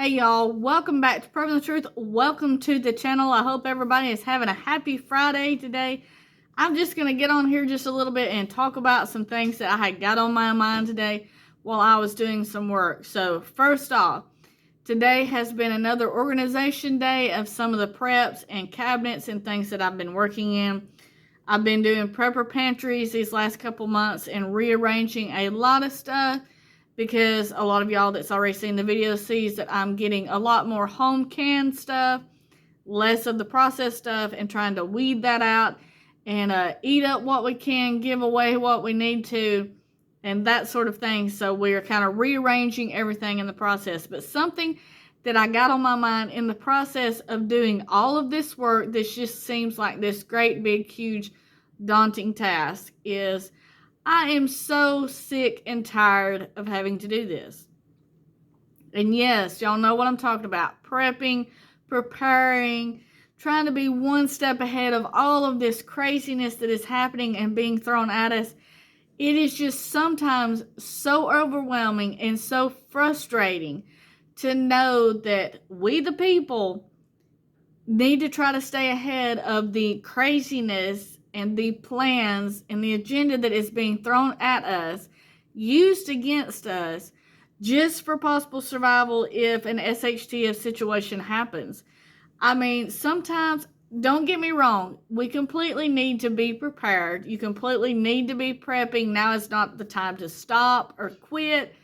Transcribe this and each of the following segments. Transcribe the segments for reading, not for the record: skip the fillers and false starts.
Hey y'all, welcome back to PREPTRUTH. Welcome to the channel. I hope everybody is having a happy Friday today. I'm just going to get on here just a little bit and talk about some things that I had got on my mind today while I was doing some work. So first off, today has been another organization day of some of the preps and cabinets and things that I've been working in. I've been doing prepper pantries these last couple months and rearranging a lot of stuff, because a lot of y'all that's already seen the video sees that I'm getting a lot more home canned stuff, less of the processed stuff, and trying to weed that out and eat up what we can, give away what we need to, and that sort of thing. So we're kind of rearranging everything in the process. But something that I got on my mind in the process of doing all of this work, this just seems like this great, big, huge, daunting task, is I am so sick and tired of having to do this. And yes, y'all know what I'm talking about. Prepping, preparing, trying to be one step ahead of all of this craziness that is happening and being thrown at us. It is just sometimes so overwhelming and so frustrating to know that we, the people, need to try to stay ahead of the craziness and the plans and the agenda that is being thrown at us, used against us, just for possible survival if an SHTF situation happens. I mean, sometimes, don't get me wrong, we completely need to be prepared. You completely need to be prepping. Now is not the time to stop or quit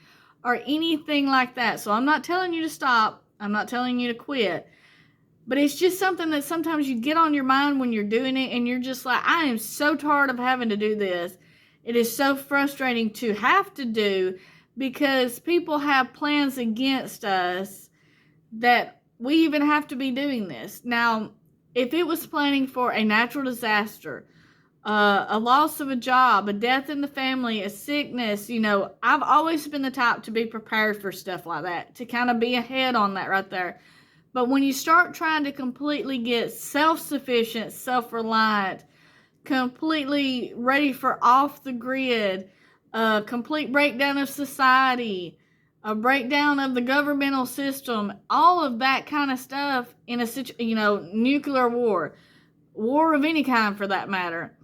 or anything like that. So I'm not telling you to stop. I'm not telling you to quit. But it's just something that sometimes you get on your mind when you're doing it, and you're just like, I am so tired of having to do this. It is so frustrating to have to do, because people have plans against us that we even have to be doing this. Now, if it was planning for a natural disaster, a loss of a job, a death in the family, a sickness, I've always been the type to be prepared for stuff like that, to kind of be ahead on that right there. But when you start trying to completely get self-sufficient, self-reliant, completely ready for off the grid, a complete breakdown of society, a breakdown of the governmental system, all of that kind of stuff in a nuclear war of any kind for that matter.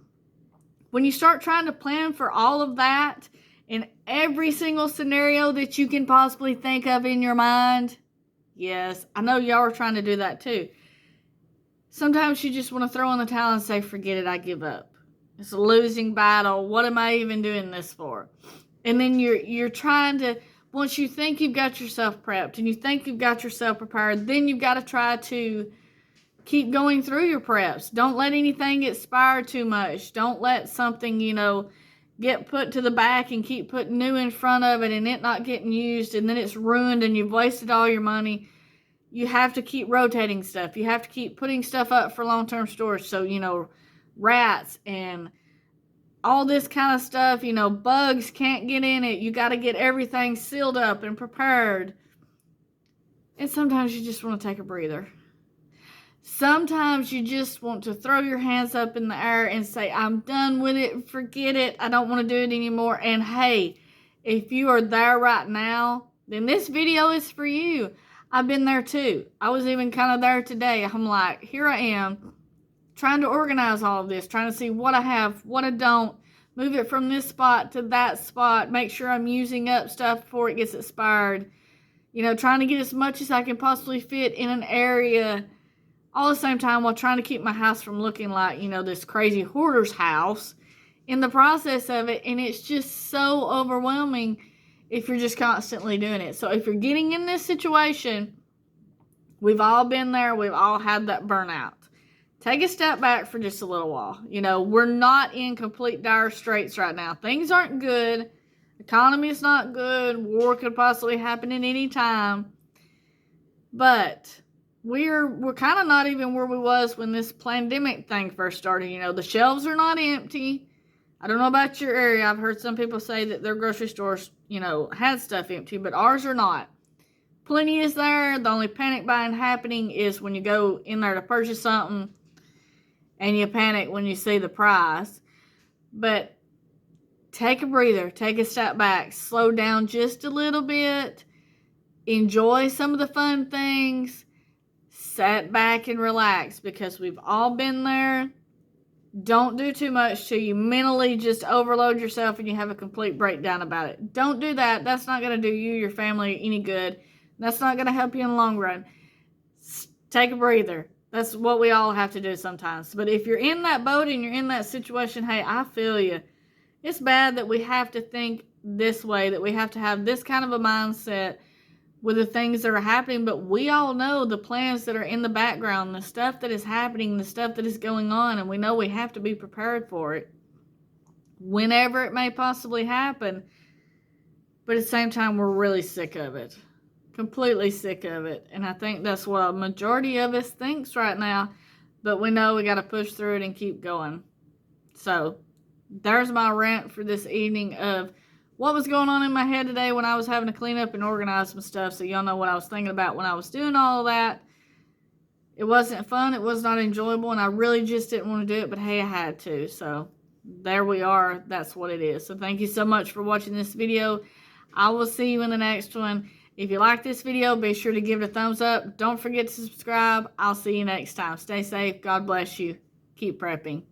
When you start trying to plan for all of that in every single scenario that you can possibly think of in your mind, yes, I know y'all are trying to do that too. Sometimes you just want to throw in the towel and say, forget it, I give up. It's a losing battle. What am I even doing this for? And then you're trying to, once you think you've got yourself prepped and you think you've got yourself prepared, then you've got to try to keep going through your preps. Don't let anything expire too much. Don't let something, get put to the back and keep putting new in front of it and it not getting used, and then it's ruined and you've wasted all your money. You have to keep rotating stuff. You have to keep putting stuff up for long-term storage. So, rats and all this kind of stuff, bugs can't get in it. You got to get everything sealed up and prepared. And sometimes you just want to take a breather. Sometimes you just want to throw your hands up in the air and say, I'm done with it, forget it, I don't want to do it anymore. And hey, if you are there right now, then this video is for you. I've been there too. I was even kind of there today. I'm like, here I am, trying to organize all of this, trying to see what I have, what I don't, move it from this spot to that spot, make sure I'm using up stuff before it gets expired. Trying to get as much as I can possibly fit in an area, all at the same time while trying to keep my house from looking like, this crazy hoarder's house in the process of it. And it's just so overwhelming if you're just constantly doing it. So if you're getting in this situation, we've all been there. We've all had that burnout. Take a step back for just a little while. We're not in complete dire straits right now. Things aren't good. Economy is not good. War could possibly happen at any time. But we're kind of not even where we was when this pandemic thing first started. The shelves are not empty. I don't know about your area. I've heard some people say that their grocery stores, had stuff empty, but ours are not. Plenty is there. The only panic buying happening is when you go in there to purchase something and you panic when you see the price. But take a breather, take a step back, slow down just a little bit, enjoy some of the fun things, sit back and relax, because we've all been there. Don't do too much till you mentally just overload yourself and you have a complete breakdown about it. Don't do that. That's not going to do you, your family, any good. That's not going to help you in the long run. Take a breather. That's what we all have to do sometimes. But if you're in that boat and you're in that situation, hey, I feel you. It's bad that we have to think this way, that we have to have this kind of a mindset with the things that are happening, but we all know the plans that are in the background, the stuff that is happening, the stuff that is going on, and we know we have to be prepared for it whenever it may possibly happen. But at the same time, we're really sick of it. Completely sick of it. And I think that's what a majority of us thinks right now, but we know we got to push through it and keep going. So there's my rant for this evening of what was going on in my head today when I was having to clean up and organize some stuff, so y'all know what I was thinking about when I was doing all of that. It wasn't fun. It was not enjoyable, and I really just didn't want to do it, but hey, I had to. So there we are. That's what it is. So thank you so much for watching this video. I will see you in the next one. If you like this video, be sure to give it a thumbs up. Don't forget to subscribe. I'll see you next time. Stay safe. God bless you. Keep prepping.